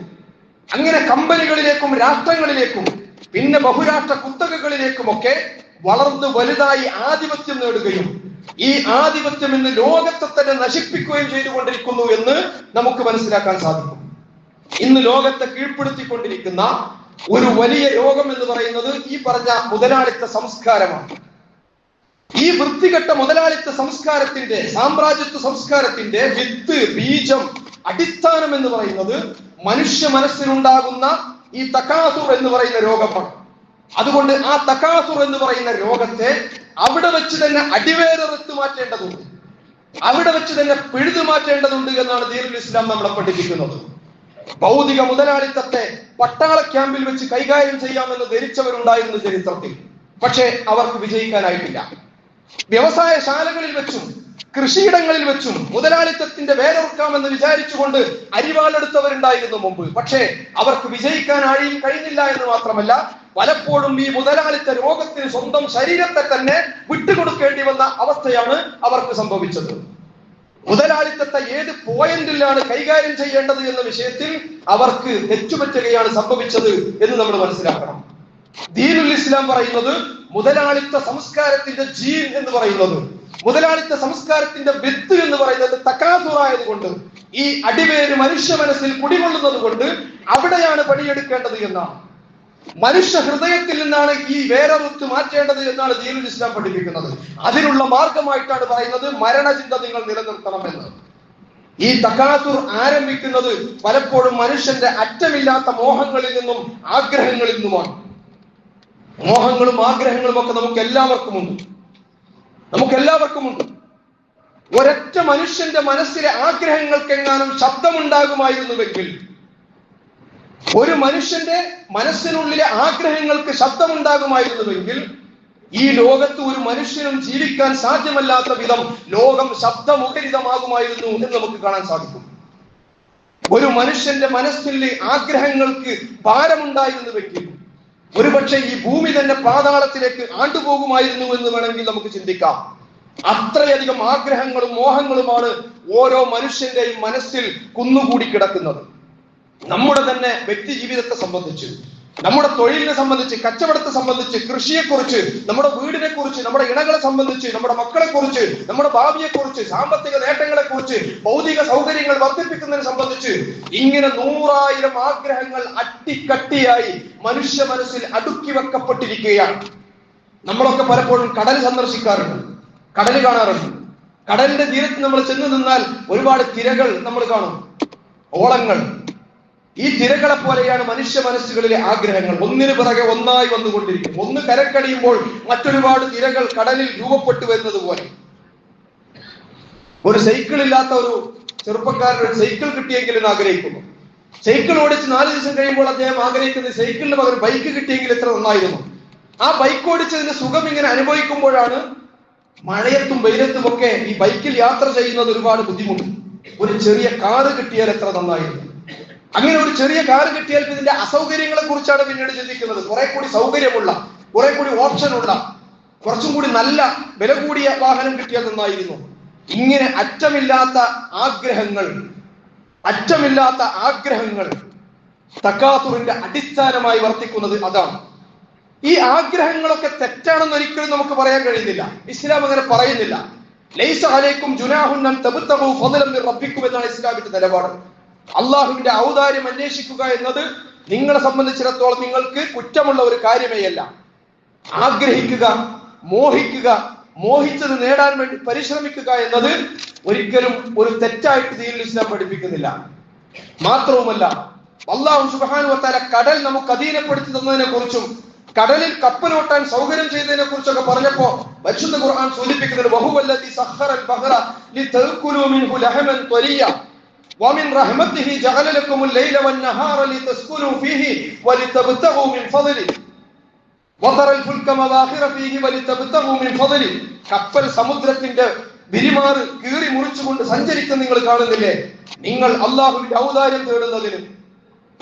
Speaker 1: അങ്ങനെ കമ്പനികളിലേക്കും രാഷ്ട്രങ്ങളിലേക്കും, പിന്നെ ബഹുരാഷ്ട്ര കുത്തകകളിലേക്കുമൊക്കെ വളർന്ന് വലുതായി ആധിപത്യം നേടുകയും ഈ ആധിപത്യം ഇന്ന് ലോകത്തെ തന്നെ നശിപ്പിക്കുകയും ചെയ്തുകൊണ്ടിരിക്കുന്നു എന്ന് നമുക്ക് മനസ്സിലാക്കാൻ സാധിക്കും. ഇന്ന് ലോകത്തെ കീഴ്പ്പെടുത്തിക്കൊണ്ടിരിക്കുന്ന ഒരു വലിയ രോഗം എന്ന് പറയുന്നത് ഈ പറഞ്ഞ മുതലാളിത്ത സംസ്കാരമാണ്. ഈ വൃത്തികെട്ട മുതലാളിത്ത സംസ്കാരത്തിന്റെ, സാമ്രാജ്യത്വ സംസ്കാരത്തിന്റെ വിത്ത്, ബീജം, അടിസ്ഥാനം എന്ന് പറയുന്നത് മനുഷ്യ മനസ്സിലുണ്ടാകുന്ന ഈ തകാസുർ എന്ന് പറയുന്ന രോഗമാണ്. അതുകൊണ്ട് ആ തകാസുർ എന്ന് പറയുന്ന രോഗത്തെ അവിടെ വെച്ച് തന്നെ അടിവേരെടുത്ത് മാറ്റേണ്ടതുണ്ട്, അവിടെ വെച്ച് തന്നെ പിഴുതു മാറ്റേണ്ടതുണ്ട് എന്നാണ് ദീനുൽ ഇസ്ലാം നമ്മളെ പഠിപ്പിക്കുന്നത്. ഭൗതിക മുതലാളിത്തത്തെ പട്ടാള ക്യാമ്പിൽ വെച്ച് കൈകാര്യം ചെയ്യാമെന്ന് ധരിച്ചവരുണ്ടായിരുന്നു ചരിത്രത്തിൽ. പക്ഷേ അവർക്ക് വിജയിക്കാനായിട്ടില്ല. വ്യവസായശാലകളിൽ വെച്ചും കൃഷിയിടങ്ങളിൽ വെച്ചും മുതലാളിത്തത്തിന്റെ വേരറുക്കാമെന്ന് വിചാരിച്ചുകൊണ്ട് അരിവാളെടുത്തവരുണ്ടായിരുന്നു മുമ്പ്. പക്ഷേ അവർക്ക് വിജയിക്കാൻ കഴിഞ്ഞില്ല എന്ന് മാത്രമല്ല, പലപ്പോഴും ഈ മുതലാളിത്ത രോഗത്തിന് സ്വന്തം ശരീരത്തെ തന്നെ വിട്ടുകൊടുക്കേണ്ടി വന്ന അവസ്ഥയാണ് അവർക്ക് സംഭവിച്ചത്. മുതലാളിത്തത്തെ ഏത് പോയിന്റിലാണ് കൈകാര്യം ചെയ്യേണ്ടത് എന്ന വിഷയത്തിൽ അവർക്ക് തെറ്റുപറ്റുകയാണ് സംഭവിച്ചത് എന്ന് നമ്മൾ മനസ്സിലാക്കണം. ദീനുൽ ഇസ്ലാം പറയുന്നത് മുതലാളിത്ത സംസ്കാരത്തിന്റെ ജീൻ എന്ന് പറയുന്നത്, മുതലാളിത്ത സംസ്കാരത്തിന്റെ വിത്ത് എന്ന് പറയുന്നത് തകാസുറായതുകൊണ്ട്, ഈ അടിവേര് മനുഷ്യ മനസ്സിൽ കുടികൊള്ളുന്നത് കൊണ്ട് അവിടെയാണ് പണിയെടുക്കേണ്ടത് എന്നാണ്. മനുഷ്യ ഹൃദയത്തിൽ നിന്നാണ് ഈ വേരറുത്ത് മാറ്റേണ്ടത് എന്നാണ് ദീനുൽ ഇസ്ലാം പഠിപ്പിക്കുന്നത്. അതിനുള്ള മാർഗമായിട്ടാണ് പറയുന്നത് മരണചിന്ത നിങ്ങൾ നിലനിർത്തണമെന്ന്. ഈ തകാസുർ ആരംഭിക്കുന്നത് പലപ്പോഴും മനുഷ്യന്റെ അറ്റമില്ലാത്ത മോഹങ്ങളിൽ നിന്നും ആഗ്രഹങ്ങളിൽ നിന്നുമാണ്. മോഹങ്ങളും ആഗ്രഹങ്ങളും ഒക്കെ നമുക്ക് എല്ലാവർക്കുമുണ്ട്. ഒരൊറ്റ മനുഷ്യന്റെ മനസ്സിലെ ആഗ്രഹങ്ങൾക്കെങ്ങാനും ശബ്ദമുണ്ടാകുമായിരുന്നുവെങ്കിൽ, ഒരു മനുഷ്യന്റെ മനസ്സിനുള്ളിലെ ആഗ്രഹങ്ങൾക്ക് ശബ്ദമുണ്ടാകുമായിരുന്നുവെങ്കിൽ ഈ ലോകത്ത് ഒരു മനുഷ്യനും ജീവിക്കാൻ സാധ്യമല്ലാത്ത വിധം ലോകം ശബ്ദമുഖരിതമാകുമായിരുന്നു എന്ന് നമുക്ക് കാണാൻ സാധിക്കും. ഒരു മനുഷ്യന്റെ മനസ്സിലെ ആഗ്രഹങ്ങൾക്ക് ഭാരമുണ്ടായിരുന്നുവെങ്കിൽ ഒരുപക്ഷെ ഈ ഭൂമി തന്നെ പാതാളത്തിലേക്ക് ആണ്ടുപോകുമായിരുന്നു എന്ന് വേണമെങ്കിൽ നമുക്ക് ചിന്തിക്കാം. അത്രയധികം ആഗ്രഹങ്ങളും മോഹങ്ങളുമാണ് ഓരോ മനുഷ്യന്റെയും മനസ്സിൽ കുന്നുകൂടി കിടക്കുന്നത്. നമ്മുടെ തന്നെ വ്യക്തി ജീവിതത്തെ സംബന്ധിച്ച്, നമ്മുടെ തൊഴിലിനെ സംബന്ധിച്ച്, കച്ചവടത്തെ സംബന്ധിച്ച്, കൃഷിയെക്കുറിച്ച്, നമ്മുടെ വീടിനെ കുറിച്ച്, നമ്മുടെ ഇണകളെ സംബന്ധിച്ച്, നമ്മുടെ മക്കളെ കുറിച്ച്, നമ്മുടെ ഭാവിയെ കുറിച്ച്, സാമ്പത്തിക നേട്ടങ്ങളെ കുറിച്ച്, ഭൗതിക സൗകര്യങ്ങൾ വർദ്ധിപ്പിക്കുന്നതിനെ സംബന്ധിച്ച് ഇങ്ങനെ 100,000 ആഗ്രഹങ്ങൾ അട്ടിക്കട്ടിയായി മനുഷ്യ മനസ്സിൽ അടുക്കി വെക്കപ്പെട്ടിരിക്കുകയാണ്. നമ്മളൊക്കെ പലപ്പോഴും കടൽ സന്ദർശിക്കാറുണ്ട്, കടൽ കാണാറുണ്ട്. കടലിന്റെ തീരത്ത് നമ്മൾ ചെന്ന് നിന്നാൽ ഒരുപാട് തിരകൾ നമ്മൾ കാണും, ഓളങ്ങൾ. ഈ തിരകളെ പോലെയാണ് മനുഷ്യ മനസ്സുകളിലെ ആഗ്രഹങ്ങൾ, ഒന്നിനു പിറകെ ഒന്നായി വന്നുകൊണ്ടിരിക്കും. ഒന്ന് കരക്കടിയുമ്പോൾ മറ്റൊരുപാട് തിരകൾ കടലിൽ രൂപപ്പെട്ടു വരുന്നത് പോലെ. ഒരു സൈക്കിൾ ഇല്ലാത്ത ഒരു ചെറുപ്പക്കാരൻ ഒരു സൈക്കിൾ കിട്ടിയെങ്കിൽ എന്ന് ആഗ്രഹിക്കുന്നു. സൈക്കിൾ ഓടിച്ച് 4 ദിവസം കഴിയുമ്പോൾ അദ്ദേഹം ആഗ്രഹിക്കുന്നത് സൈക്കിളിന് പകരം ബൈക്ക് കിട്ടിയെങ്കിൽ എത്ര നന്നായിരുന്നു. ആ ബൈക്ക് ഓടിച്ചതിന്റെ സുഖം ഇങ്ങനെ അനുഭവിക്കുമ്പോഴാണ് മഴയത്തും വെയിലത്തും ഒക്കെ ഈ ബൈക്കിൽ യാത്ര ചെയ്യുന്നത് ഒരുപാട് ബുദ്ധിമുട്ട്. ഒരു ചെറിയ കാറ് കിട്ടിയാൽ എത്ര നന്നായിരുന്നു. അങ്ങനെ ഒരു ചെറിയ കാറ് കിട്ടിയാൽ ഇതിന്റെ അസൗകര്യങ്ങളെ കുറിച്ചാണ് പിന്നീട് ചിന്തിക്കുന്നത്. കുറെ കൂടി സൗകര്യമുള്ള, കുറെ കൂടി ഓപ്ഷൻ ഉള്ള, കുറച്ചും കൂടി നല്ല വില കൂടിയ വാഹനം കിട്ടിയാൽ നന്നായിരുന്നു. ഇങ്ങനെ അറ്റമില്ലാത്ത ആഗ്രഹങ്ങൾ തകാസുറിന്റെ അടിസ്ഥാനമായി വർത്തിക്കുന്നത് അതാണ്. ഈ ആഗ്രഹങ്ങളൊക്കെ തെറ്റാണെന്ന് ഒരിക്കലും നമുക്ക് പറയാൻ കഴിയുന്നില്ല. ഇസ്ലാം അങ്ങനെ പറയുന്നില്ല. ലൈസ അലൈക്കും ജുനാഹുൻ അൻ തബ്തഗു ഫദ്ലൻ മിർ റബ്ബിക്കും എന്നാണ് ഇസ്ലാമിന്റെ നിലപാട്. അള്ളാഹുവിന്റെ ഔദാര്യം അന്വേഷിക്കുക എന്നത് നിങ്ങളെ സംബന്ധിച്ചിടത്തോളം നിങ്ങൾക്ക് കുറ്റമുള്ള ഒരു കാര്യമേ അല്ല. ആഗ്രഹിക്കുക, മോഹിക്കുക, മോഹിച്ചത് നേടാൻ വേണ്ടി പരിശ്രമിക്കുക എന്നത് ഒരിക്കലും ഒരു തെറ്റായിട്ട് ദീനുൽ ഇസ്ലാം പഠിപ്പിക്കുന്നില്ല. മാത്രവുമല്ല, അല്ലാഹു സുബ്ഹാനഹു വ തആല കടൽ നമുക്ക് അധീനപ്പെടുത്തി തന്നതിനെ കുറിച്ചും കടലിൽ കപ്പലോട്ടാൻ സൗകര്യം ചെയ്തതിനെ കുറിച്ചൊക്കെ പറഞ്ഞപ്പോ പരിശുദ്ധ ഖുർആൻ സൂചിപ്പിക്കുന്നത് വഹുവല്ലദീ സഖറൽ ബഹറ ലിതൽകുലു മിൻഹു ലഹമൻ ത്വരിയ വമിൻ റഹ്മത്തിഹി ജഅല ലക്കുമുൽ ലൈല വന്നഹാറ ലിതസ്കുനു ഫീഹി വലിതബ്തഗു മിൻ ഫളലി വതറൽ ഫുൽക മവാഖിറ ഫീഹി വലിതബ്തഗു മിൻ ഫളലി. കപ്പൽ സമുദ്രത്തിന്റെ വിരിമാറ് കീറി മുറിച്ചുകൊണ്ട് സഞ്ചരിക്കുന്ന നിങ്ങൾ കാണുന്നില്ലേ? നിങ്ങൾ അല്ലാഹുവിന്റെ ഔദാര്യം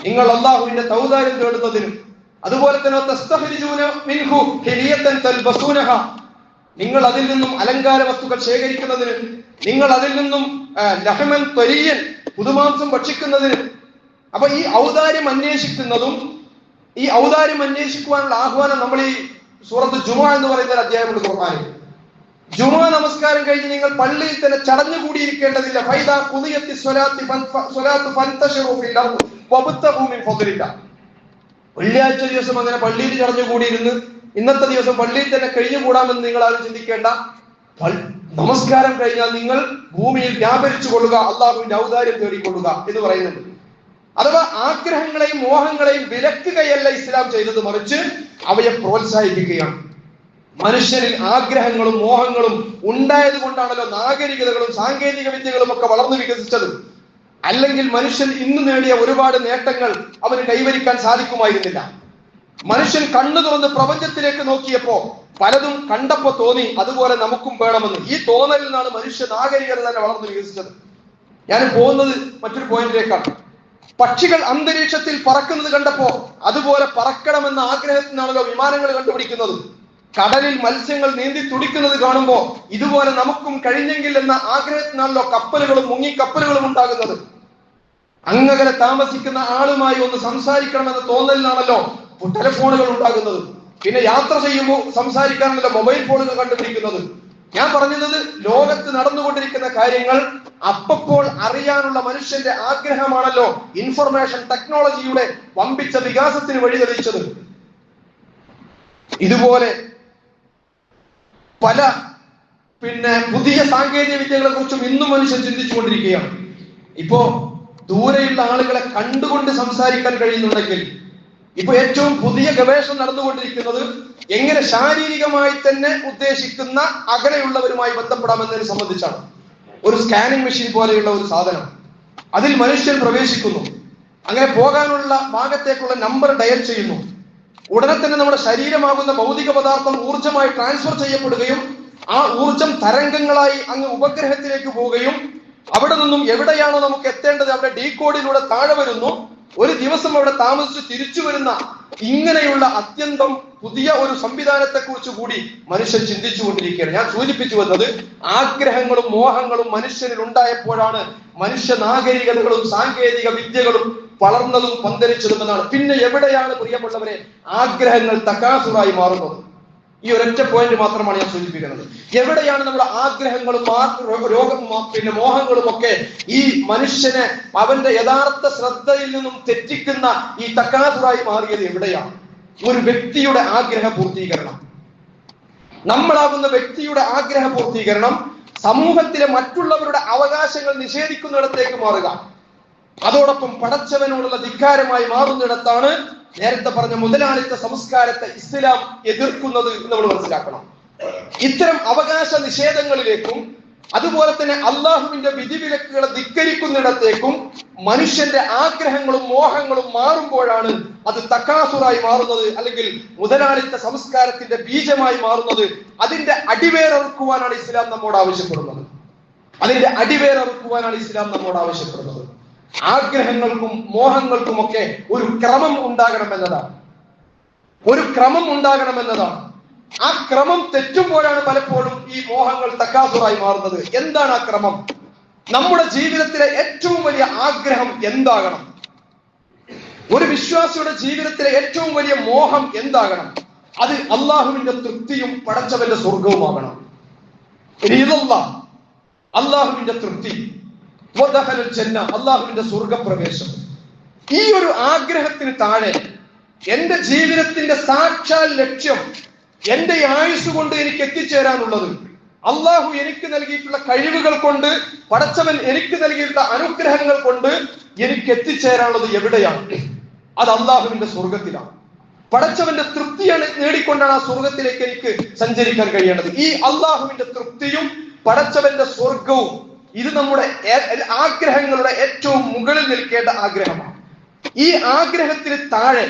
Speaker 1: തേടുന്നതിനും അതുപോലെ തന്നെ തസ്തഖ്രിജൂന മിൻഹു ഹിലിയതൻ തൽബസൂനഹ, നിങ്ങൾ അതിൽ നിന്നും അലങ്കാര വസ്തുക്കൾ ശേഖരിക്കുന്നതിന്, നിങ്ങൾ അതിൽ നിന്നും ലഹമൻ ത്വരിയൻ പുതുമാംസം ഭക്ഷിക്കുന്നതിന്. അപ്പൊ ഈ ഔദാര്യം അന്വേഷിക്കുവാനുള്ള ആഹ്വാനം നമ്മൾ ഈ സൂറത്ത് ജുമുഅ എന്ന് പറയുന്ന അധ്യായമുണ്ട് ഖുർആനിൽ. ജുമുഅ നമസ്കാരം കഴിഞ്ഞ് നിങ്ങൾ പള്ളിയിൽ തന്നെ ചടഞ്ഞുകൂടിയിരിക്കേണ്ടതില്ല. ഫൈദാ ഖുദിയത്തി സ്വലാത്തു ഫൻതശിറു ഫിൽ അർദ് വബ്തഗൂ മിൻ ഫദ്ലില്ലാഹ്. വെള്ളിയാഴ്ച ദിവസം അങ്ങനെ പള്ളിയിൽ ചടഞ്ഞുകൂടിയിരുന്ന് ഇന്നത്തെ ദിവസം പള്ളിയിൽ തന്നെ കഴിഞ്ഞുകൂടാമെന്ന് നിങ്ങൾ ആരും ചിന്തിക്കേണ്ട. നമസ്കാരം കഴിഞ്ഞാൽ നിങ്ങൾ ഭൂമിയിൽ വ്യാപരിച്ചു കൊള്ളുക, അള്ളാഹുവിന്റെ ഔദാര്യം തേടിക്കൊള്ളുക എന്ന് പറയുന്നുണ്ട്. അഥവാ ആഗ്രഹങ്ങളെയും മോഹങ്ങളെയും വിലക്കുകയല്ല ഇസ്ലാം ചെയ്തത്, മറിച്ച് അവയെ പ്രോത്സാഹിപ്പിക്കുകയാണ്. മനുഷ്യരിൽ ആഗ്രഹങ്ങളും മോഹങ്ങളും ഉണ്ടായത് കൊണ്ടാണല്ലോ നാഗരികതകളും സാങ്കേതിക വിദ്യകളും ഒക്കെ വളർന്നു വികസിച്ചത്. അല്ലെങ്കിൽ മനുഷ്യൻ ഇന്ന് നേടിയ ഒരുപാട് നേട്ടങ്ങൾ അവന് കൈവരിക്കാൻ സാധിക്കുമായിരുന്നില്ല. മനുഷ്യൻ കണ്ണു തുറന്ന് പ്രപഞ്ചത്തിലേക്ക് നോക്കിയപ്പോ പലതും കണ്ടപ്പോ തോന്നി അതുപോലെ നമുക്കും വേണമെന്ന്. ഈ തോന്നലിൽ നിന്നാണ് മനുഷ്യ നാഗരികത തന്നെ വളർന്നു വികസിച്ചത്. ഞാൻ പോകുന്നത് മറ്റൊരു പോയിന്റിലേക്കാണ്. പക്ഷികൾ അന്തരീക്ഷത്തിൽ പറക്കുന്നത് കണ്ടപ്പോ അതുപോലെ പറക്കണമെന്ന ആഗ്രഹത്തിനാണല്ലോ വിമാനങ്ങൾ കണ്ടുപിടിക്കുന്നത്. കടലിൽ മത്സ്യങ്ങൾ നീന്തി തുടിക്കുന്നത് കാണുമ്പോ ഇതുപോലെ നമുക്കും കഴിഞ്ഞെങ്കിൽ എന്ന ആഗ്രഹത്തിനാണല്ലോ കപ്പലുകളും മുങ്ങിക്കപ്പലുകളും ഉണ്ടാകുന്നത്. അങ്ങകലെ താമസിക്കുന്ന ആളുമായി ഒന്ന് സംസാരിക്കണമെന്ന തോന്നലിനാണല്ലോ ടെലിഫോണുകൾ ഉണ്ടാകുന്നത്. പിന്നെ യാത്ര ചെയ്യുമ്പോൾ സംസാരിക്കാനല്ലോ മൊബൈൽ ഫോണുകൾ കണ്ടുപിടിക്കുന്നത്. ഞാൻ പറഞ്ഞത് ലോകത്ത് നടന്നുകൊണ്ടിരിക്കുന്ന കാര്യങ്ങൾ അപ്പോൾ അറിയാനുള്ള മനുഷ്യന്റെ ആഗ്രഹമാണല്ലോ ഇൻഫർമേഷൻ ടെക്നോളജിയുടെ വമ്പിച്ച വികാസത്തിന് വഴിതെളിച്ചത്. ഇതുപോലെ പല പുതിയ സാങ്കേതിക വിദ്യകളെ കുറിച്ചും ഇന്നും മനുഷ്യൻ ചിന്തിച്ചുകൊണ്ടിരിക്കുകയാണ്. ഇപ്പോ ദൂരെയുള്ള ആളുകളെ കണ്ടുകൊണ്ട് സംസാരിക്കാൻ കഴിയുന്നുണ്ടെങ്കിൽ ഇപ്പൊ ഏറ്റവും പുതിയ ഗവേഷണം നടന്നുകൊണ്ടിരിക്കുന്നത് എങ്ങനെ ശാരീരികമായി തന്നെ ഉദ്ദേശിക്കുന്ന അകലെയുള്ളവരുമായി ബന്ധപ്പെടാമെന്നതിനെ സംബന്ധിച്ചാണ്. ഒരു സ്കാനിങ് മെഷീൻ പോലെയുള്ള ഒരു സാധനം, അതിൽ മനുഷ്യൻ പ്രവേശിക്കുന്നു. അങ്ങനെ പോകാനുള്ള ഭാഗത്തേക്കുള്ള നമ്പർ ഡയൽ ചെയ്യുന്നു. ഉടനെ തന്നെ നമ്മുടെ ശരീരമാകുന്ന ഭൗതിക പദാർത്ഥം ഊർജമായി ട്രാൻസ്ഫർ ചെയ്യപ്പെടുകയും ആ ഊർജം തരംഗങ്ങളായി അങ്ങ് ഉപഗ്രഹത്തിലേക്ക് പോവുകയും അവിടെ നിന്നും എവിടെയാണോ നമുക്ക് എത്തേണ്ടത് അവിടെ ഡീകോഡിലൂടെ താഴെ വരുന്നു. ഒരു ദിവസം അവിടെ താമസിച്ച് തിരിച്ചു വരുന്ന ഇങ്ങനെയുള്ള അത്യന്തം പുതിയ ഒരു സംവിധാനത്തെ കുറിച്ച് കൂടി മനുഷ്യൻ ചിന്തിച്ചുകൊണ്ടിരിക്കുകയാണ്. ഞാൻ സൂചിപ്പിച്ചു വന്നത് ആഗ്രഹങ്ങളും മോഹങ്ങളും മനുഷ്യനിൽ ഉണ്ടായപ്പോഴാണ് മനുഷ്യ നാഗരികതകളും സാങ്കേതിക വിദ്യകളും വളർന്നതും പന്തലിച്ചതും എന്നാണ്. പിന്നെ എവിടെയാണ് പ്രിയമുള്ളവരെ ആഗ്രഹങ്ങൾ തകാസുറായി മാറുന്നത്? ഈ ഒരൊറ്റ പോയിന്റ് മാത്രമാണ് ഞാൻ സൂചിപ്പിക്കുന്നത്. എവിടെയാണ് നമ്മുടെ ആഗ്രഹങ്ങളും മോഹങ്ങളും ഒക്കെ ഈ മനുഷ്യനെ അവന്റെ യഥാർത്ഥ ശ്രദ്ധയിൽ നിന്നും തെറ്റിക്കുന്ന ഈ തക്കാസുറായി മാറിയത് എവിടെയാണ്? ഒരു വ്യക്തിയുടെ ആഗ്രഹ പൂർത്തീകരണം, നമ്മളാകുന്ന വ്യക്തിയുടെ ആഗ്രഹ പൂർത്തീകരണം സമൂഹത്തിലെ മറ്റുള്ളവരുടെ അവകാശങ്ങൾ നിഷേധിക്കുന്നിടത്തേക്ക് മാറുക, അതോടൊപ്പം പടച്ചവനോടുള്ള ധിക്കാരമായി മാറുന്നിടത്താണ് നേരത്തെ പറഞ്ഞ മുതലാളിത്ത സംസ്കാരത്തെ ഇസ്ലാം എതിർക്കുന്നത് നമ്മൾ മനസ്സിലാക്കണം. ഇത്തരം അവകാശ നിഷേധങ്ങളിലേക്കും അതുപോലെ തന്നെ അള്ളാഹുവിന്റെ വിധിവിലക്കുകളെ ധിക്കരിക്കുന്നിടത്തേക്കും മനുഷ്യന്റെ ആഗ്രഹങ്ങളും മോഹങ്ങളും മാറുമ്പോഴാണ് അത് തക്കാസുറായി മാറുന്നത്, അല്ലെങ്കിൽ മുതലാളിത്ത സംസ്കാരത്തിന്റെ ബീജമായി മാറുന്നത്. അതിന്റെ അടിവേറക്കുവാനാണ് ഇസ്ലാം നമ്മോട് ആവശ്യപ്പെടുന്നത്. ആഗ്രഹങ്ങൾക്കും മോഹങ്ങൾക്കുമൊക്കെ ഒരു ക്രമം ഉണ്ടാകണമെന്നതാണ്. ആ ക്രമം തെറ്റുമ്പോഴാണ് പലപ്പോഴും ഈ മോഹങ്ങൾ തക്കാസുറായി മാറുന്നത്. എന്താണ് ആ ക്രമം? നമ്മുടെ ജീവിതത്തിലെ ഏറ്റവും വലിയ ആഗ്രഹം എന്താകണം? ഒരു വിശ്വാസിയുടെ ജീവിതത്തിലെ ഏറ്റവും വലിയ മോഹം എന്താകണം? അത് അള്ളാഹുവിന്റെ തൃപ്തിയും പടച്ചവന്റെ സ്വർഗവുമാകണം. അള്ളാഹുവിന്റെ തൃപ്തി, അള്ളാഹുവിന്റെ സ്വർഗപ്രവേശം. ഈ ഒരു ആഗ്രഹത്തിന് താഴെ എന്റെ ജീവിതത്തിന്റെ സാക്ഷാൽ ലക്ഷ്യം, എന്റെ ആയുസ് കൊണ്ട് എനിക്ക് എത്തിച്ചേരാനുള്ളത്, അള്ളാഹു എനിക്ക് നൽകിയിട്ടുള്ള കഴിവുകൾ കൊണ്ട്, പടച്ചവൻ എനിക്ക് നൽകിയിട്ടുള്ള അനുഗ്രഹങ്ങൾ കൊണ്ട് എനിക്ക് എത്തിച്ചേരാനുള്ളത് എവിടെയാണ്? അത് അള്ളാഹുവിന്റെ സ്വർഗത്തിലാണ്. പടച്ചവന്റെ തൃപ്തിയാണ് നേടിക്കൊണ്ടാണ് ആ സ്വർഗത്തിലേക്ക് എനിക്ക് സഞ്ചരിക്കാൻ കഴിയേണ്ടത്. ഈ അള്ളാഹുവിന്റെ തൃപ്തിയും പടച്ചവന്റെ സ്വർഗവും ഇത് നമ്മുടെ ആഗ്രഹങ്ങളുടെ ഏറ്റവും മുകളിൽ നിൽക്കേണ്ട ആഗ്രഹമാണ്. ഈ ആഗ്രഹത്തിന് താഴെ,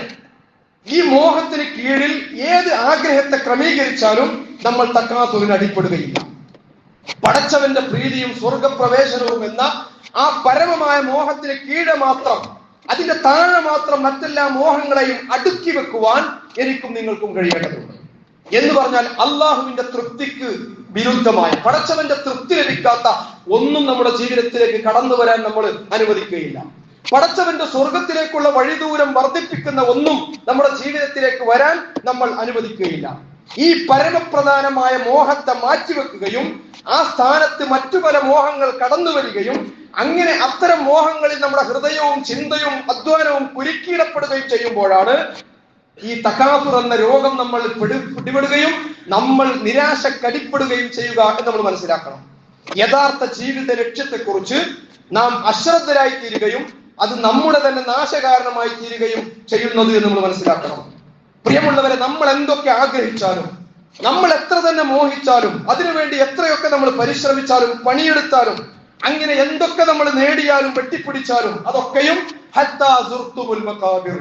Speaker 1: ഈ മോഹത്തിന് കീഴിൽ ഏത് ആഗ്രഹത്തെ ക്രമീകരിച്ചാലും നമ്മൾ തക്കാത്തുവിന് അടിപ്പെടുകയില്ല. പടച്ചവന്റെ പ്രീതിയും സ്വർഗപ്രവേശനവും എന്ന ആ പരമമായ മോഹത്തിന് കീഴെ മാത്രം, അതിന്റെ താഴെ മാത്രം മറ്റെല്ലാ മോഹങ്ങളെയും അടുക്കി വെക്കുവാൻ എനിക്കും നിങ്ങൾക്കും കഴിയേണ്ടതുണ്ട്. എന്ന് പറഞ്ഞാൽ അള്ളാഹുവിന്റെ തൃപ്തിക്ക് വിരുദ്ധമായ, പടച്ചവന്റെ തൃപ്തി ലഭിക്കാത്ത ഒന്നും നമ്മുടെ ജീവിതത്തിലേക്ക് കടന്നു വരാൻ നമ്മൾ അനുവദിക്കുകയില്ല. പടച്ചവന്റെ സ്വർഗത്തിലേക്കുള്ള വഴിദൂരം വർദ്ധിപ്പിക്കുന്ന ഒന്നും നമ്മുടെ ജീവിതത്തിലേക്ക് വരാൻ നമ്മൾ അനുവദിക്കുകയില്ല. ഈ പരമപ്രധാനമായ മോഹത്തെ മാറ്റിവെക്കുകയും ആ സ്ഥാനത്ത് മറ്റു പല മോഹങ്ങൾ കടന്നു വരികയും അങ്ങനെ അത്തരം മോഹങ്ങളിൽ നമ്മുടെ ഹൃദയവും ചിന്തയും അധ്വാനവും കുരുക്കിയിടപ്പെടുകയും ചെയ്യുമ്പോഴാണ് ഈ തകാസുർ എന്ന രോഗം നമ്മൾ പിടിപെടുകയും നമ്മൾ നിരാശ കടിപ്പെടുകയും ചെയ്യുക എന്ന് നമ്മൾ മനസ്സിലാക്കണം. യഥാർത്ഥ ജീവിത ലക്ഷ്യത്തെക്കുറിച്ച് നാം അശ്രദ്ധരായി തീരുകയും അത് നമ്മുടെ തന്നെ നാശകാരണമായി തീരുകയും ചെയ്യുന്നത് എന്ന് നമ്മൾ മനസ്സിലാക്കണം. പ്രിയമുള്ളവരെ, നമ്മൾ എന്തൊക്കെ ആഗ്രഹിച്ചാലും, നമ്മൾ എത്ര തന്നെ മോഹിച്ചാലും, അതിനുവേണ്ടി എത്രയൊക്കെ നമ്മൾ പരിശ്രമിച്ചാലും പണിയെടുത്താലും, അങ്ങനെ എന്തൊക്കെ നമ്മൾ നേടിയാലും വെട്ടിപ്പിടിച്ചാലും അതൊക്കെയും ഹത്താ സുർത്തുൽ മഖാബിർ,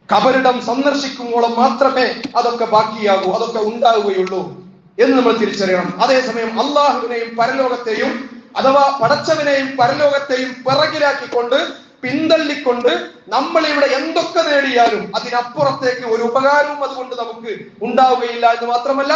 Speaker 1: കബറിടം സന്ദർശിക്കുമ്പോഴും മാത്രമേ അതൊക്കെ ബാക്കിയാകൂ, അതൊക്കെ ഉണ്ടാവുകയുള്ളൂ എന്ന് നമ്മൾ തിരിച്ചറിയണം. അതേസമയം അള്ളാഹുവിനെയും പരലോകത്തെയും അഥവാ പടച്ചവനെയും പരലോകത്തെയും പിറകിലാക്കിക്കൊണ്ട് പിന്തള്ളിക്കൊണ്ട് നമ്മൾ ഇവിടെ എന്തൊക്കെ നേടിയാലും അതിനപ്പുറത്തേക്ക് ഒരു ഉപകാരവും അതുകൊണ്ട് നമുക്ക് ഉണ്ടാവുകയില്ല എന്ന് മാത്രമല്ല,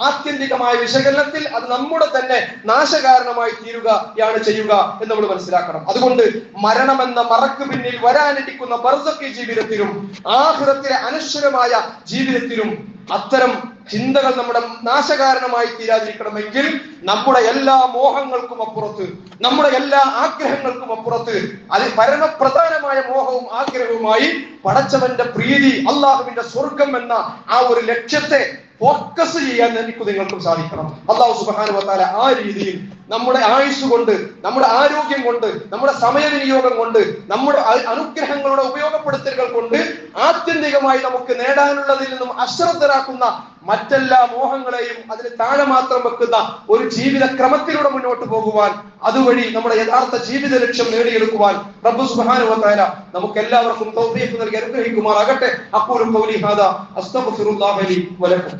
Speaker 1: ആത്യന്തികമായ വിശകലനത്തിൽ അത് നമ്മുടെ തന്നെ നാശകാരണമായി തീരുകയാണ് ചെയ്യുക എന്ന് നമ്മൾ മനസ്സിലാക്കണം. അതുകൊണ്ട് മരണമെന്ന മറക്ക് പിന്നിൽ വരാനിരിക്കുന്ന ബർസഖി ജീവിതത്തിലും ആഖിറത്തിലെ അനശ്വരമായ ജീവിതത്തിലും അത്തരം ചിന്തകൾ നമ്മുടെ നാശകാരണമായി തീരാതിരിക്കണമെങ്കിൽ നമ്മുടെ എല്ലാ മോഹങ്ങൾക്കും അപ്പുറത്ത്, നമ്മുടെ എല്ലാ ആഗ്രഹങ്ങൾക്കും അപ്പുറത്ത്, അത് പരമപ്രധാനമായ മോഹവും ആഗ്രഹവുമായി പടച്ചവന്റെ പ്രീതി, അള്ളാഹുവിന്റെ സ്വർഗം എന്ന ആ ഒരു ലക്ഷ്യത്തെ ഫോക്കസ് ചെയ്യാൻ എനിക്ക് നിങ്ങൾക്കും സാധിക്കണം. അല്ലാഹു സുബ്ഹാനഹു വ തആല ആ രീതിയിൽ നമ്മുടെ ആയുസ് കൊണ്ട്, നമ്മുടെ ആരോഗ്യം കൊണ്ട്, നമ്മുടെ സമയവിനിയോഗം കൊണ്ട്, നമ്മുടെ അനുഗ്രഹങ്ങളുടെ ഉപയോഗപ്പെടുത്തലുകൾ കൊണ്ട് ആത്യന്തികമായി നമുക്ക് നേടാനുള്ളതിൽ നിന്നും അശ്രദ്ധരാക്കുന്ന മറ്റെല്ലാ മോഹങ്ങളെയും അതിന് താഴെ മാത്രം വെക്കുന്ന ഒരു ജീവിത ക്രമത്തിലൂടെ മുന്നോട്ട് പോകുവാൻ, അതുവഴി നമ്മുടെ യഥാർത്ഥ ജീവിത ലക്ഷ്യം നേടിയെടുക്കുവാൻ റബ്ബ് സുബ്ഹാനഹു വ തആല നമുക്ക് എല്ലാവർക്കും തൗഫീഖ് നൽകി അനുഗ്രഹിക്കുമാറാകട്ടെ. അഖൂലു ഖൗലി ഹാദാ അസ്തഗ്ഫിറുല്ലാഹ ലി വ ലക്കും.